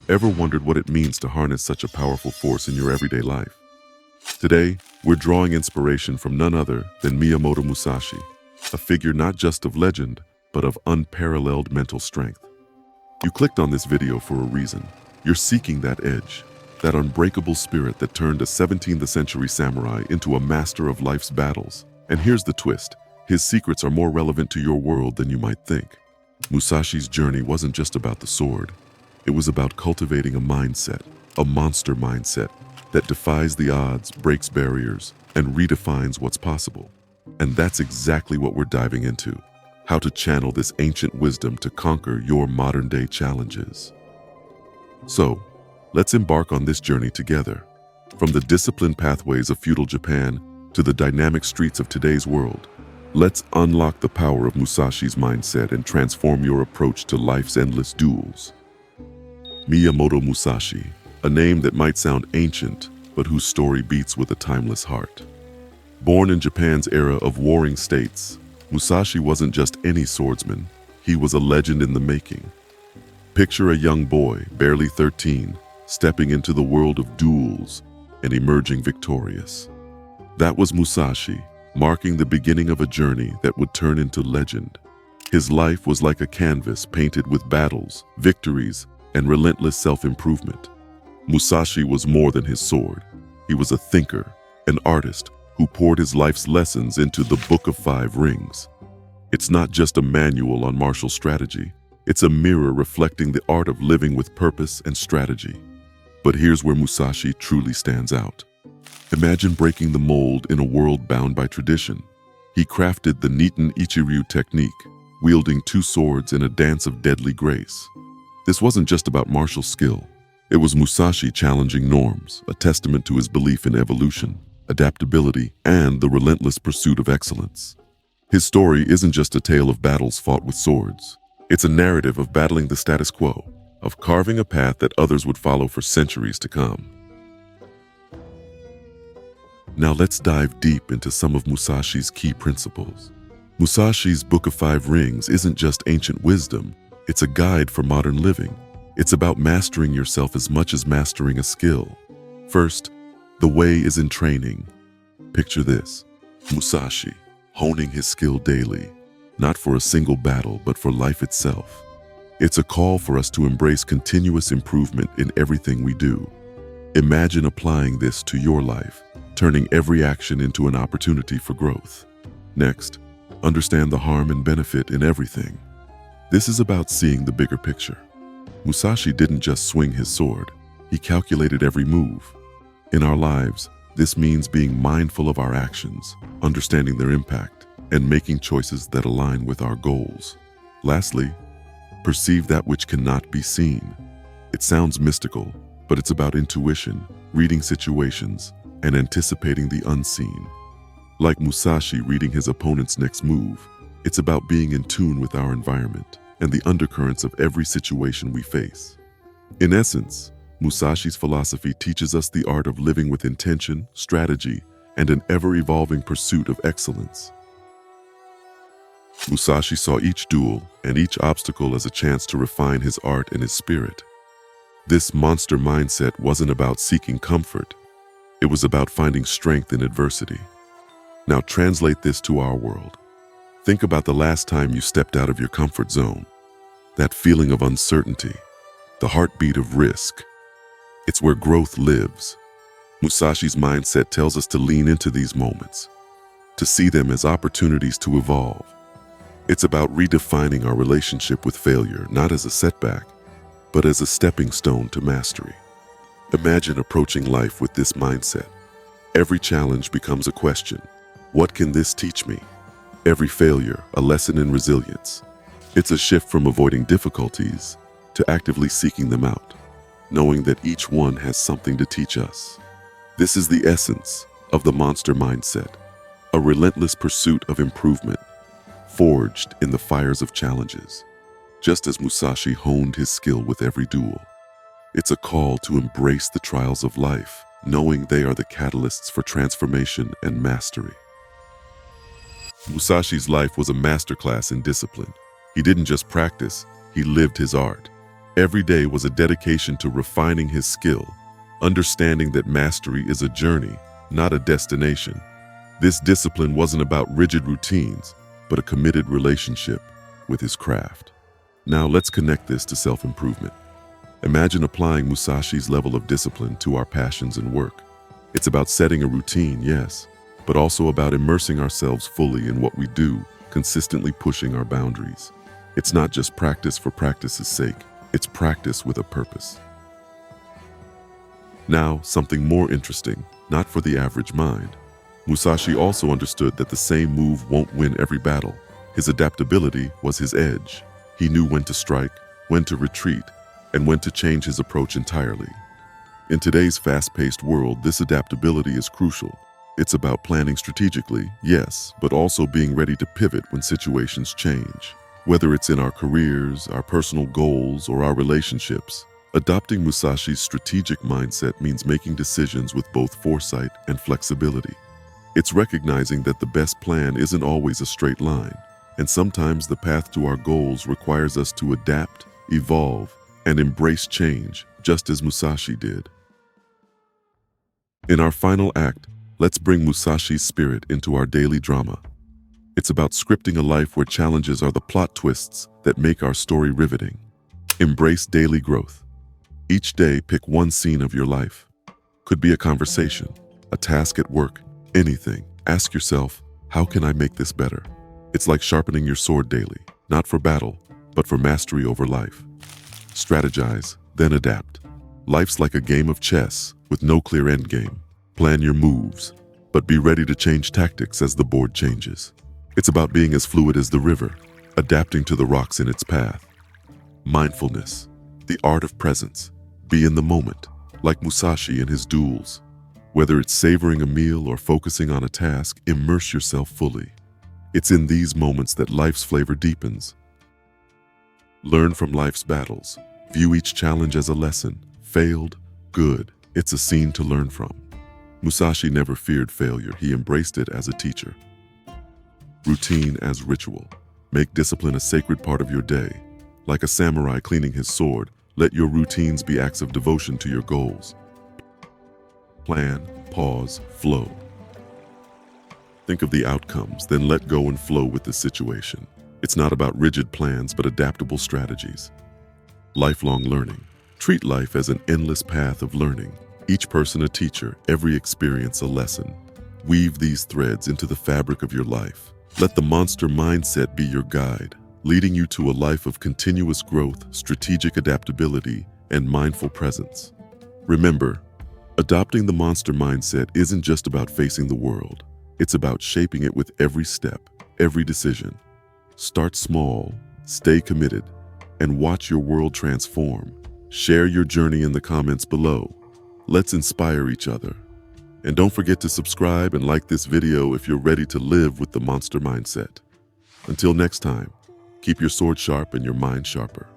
Ever wondered what it means to harness such a powerful force in your everyday life? Today, we're drawing inspiration from none other than Miyamoto Musashi, a figure not just of legend, but of unparalleled mental strength. You clicked on this video for a reason. You're seeking that edge, that unbreakable spirit that turned a 17th century samurai into a master of life's battles. And here's the twist. His secrets are more relevant to your world than you might think. Musashi's journey wasn't just about the sword. It was about cultivating a mindset, a monster mindset, that defies the odds, breaks barriers, and redefines what's possible. And that's exactly what we're diving into. How to channel this ancient wisdom to conquer your modern-day challenges. So, let's embark on this journey together. From the disciplined pathways of feudal Japan to the dynamic streets of today's world, let's unlock the power of Musashi's mindset and transform your approach to life's endless duels. Miyamoto Musashi, a name that might sound ancient, but whose story beats with a timeless heart. Born in Japan's era of warring states, Musashi wasn't just any swordsman, he was a legend in the making. Picture a young boy, barely 13, stepping into the world of duels and emerging victorious. That was Musashi, marking the beginning of a journey that would turn into legend. His life was like a canvas painted with battles, victories, and relentless self-improvement. Musashi was more than his sword. He was a thinker, an artist who poured his life's lessons into the Book of Five Rings. It's not just a manual on martial strategy. It's a mirror reflecting the art of living with purpose and strategy. But here's where Musashi truly stands out. Imagine breaking the mold in a world bound by tradition. He crafted the Niten Ichiryu technique, wielding two swords in a dance of deadly grace. This wasn't just about martial skill. It was Musashi challenging norms, a testament to his belief in evolution, adaptability, and the relentless pursuit of excellence. His story isn't just a tale of battles fought with swords. It's a narrative of battling the status quo, of carving a path that others would follow for centuries to come. Now let's dive deep into some of Musashi's key principles. Musashi's Book of Five Rings isn't just ancient wisdom, it's a guide for modern living. It's about mastering yourself as much as mastering a skill. First, the way is in training. Picture this, Musashi, honing his skill daily, not for a single battle, but for life itself. It's a call for us to embrace continuous improvement in everything we do. Imagine applying this to your life, turning every action into an opportunity for growth. Next, understand the harm and benefit in everything. This is about seeing the bigger picture. Musashi didn't just swing his sword, he calculated every move. In our lives, this means being mindful of our actions, understanding their impact, and making choices that align with our goals. Lastly, perceive that which cannot be seen. It sounds mystical, but it's about intuition, reading situations, and anticipating the unseen. Like Musashi reading his opponent's next move, it's about being in tune with our environment and the undercurrents of every situation we face. In essence, Musashi's philosophy teaches us the art of living with intention, strategy, and an ever-evolving pursuit of excellence. Musashi saw each duel and each obstacle as a chance to refine his art and his spirit. This monster mindset wasn't about seeking comfort. It was about finding strength in adversity. Now translate this to our world. Think about the last time you stepped out of your comfort zone. That feeling of uncertainty, the heartbeat of risk. It's where growth lives. Musashi's mindset tells us to lean into these moments, to see them as opportunities to evolve. It's about redefining our relationship with failure, not as a setback, but as a stepping stone to mastery. Imagine approaching life with this mindset. Every challenge becomes a question. What can this teach me? Every failure, a lesson in resilience. It's a shift from avoiding difficulties to actively seeking them out, knowing that each one has something to teach us. This is the essence of the monster mindset, a relentless pursuit of improvement, forged in the fires of challenges. Just as Musashi honed his skill with every duel, it's a call to embrace the trials of life, knowing they are the catalysts for transformation and mastery. Musashi's life was a masterclass in discipline. He didn't just practice, he lived his art. Every day was a dedication to refining his skill, understanding that mastery is a journey, not a destination. This discipline wasn't about rigid routines, but a committed relationship with his craft. Now let's connect this to self-improvement. Imagine applying Musashi's level of discipline to our passions and work. It's about setting a routine, yes, but also about immersing ourselves fully in what we do, consistently pushing our boundaries. It's not just practice for practice's sake, it's practice with a purpose. Now, something more interesting, not for the average mind. Musashi also understood that the same move won't win every battle. His adaptability was his edge. He knew when to strike, when to retreat, and when to change his approach entirely. In today's fast-paced world, this adaptability is crucial. It's about planning strategically, yes, but also being ready to pivot when situations change. Whether it's in our careers, our personal goals, or our relationships, adopting Musashi's strategic mindset means making decisions with both foresight and flexibility. It's recognizing that the best plan isn't always a straight line, and sometimes the path to our goals requires us to adapt, evolve, and embrace change, just as Musashi did. In our final act, let's bring Musashi's spirit into our daily drama. It's about scripting a life where challenges are the plot twists that make our story riveting. Embrace daily growth. Each day, pick one scene of your life. Could be a conversation, a task at work, anything. Ask yourself, how can I make this better? It's like sharpening your sword daily, not for battle, but for mastery over life. Strategize, then adapt. Life's like a game of chess with no clear endgame. Plan your moves, but be ready to change tactics as the board changes. It's about being as fluid as the river, adapting to the rocks in its path. Mindfulness, the art of presence. Be in the moment, like Musashi in his duels. Whether it's savoring a meal or focusing on a task, immerse yourself fully. It's in these moments that life's flavor deepens. Learn from life's battles. View each challenge as a lesson. Failed, good. It's a scene to learn from. Musashi never feared failure. He embraced it as a teacher. Routine as ritual. Make discipline a sacred part of your day. Like a samurai cleaning his sword, let your routines be acts of devotion to your goals. Plan, pause, flow. Think of the outcomes, then let go and flow with the situation. It's not about rigid plans, but adaptable strategies. Lifelong learning. Treat life as an endless path of learning. Each person a teacher, every experience a lesson. Weave these threads into the fabric of your life. Let the monster mindset be your guide, leading you to a life of continuous growth, strategic adaptability, and mindful presence. Remember, adopting the monster mindset isn't just about facing the world. It's about shaping it with every step, every decision. Start small, stay committed, and watch your world transform. Share your journey in the comments below. Let's inspire each other. And don't forget to subscribe and like this video if you're ready to live with the monster mindset. Until next time, keep your sword sharp and your mind sharper.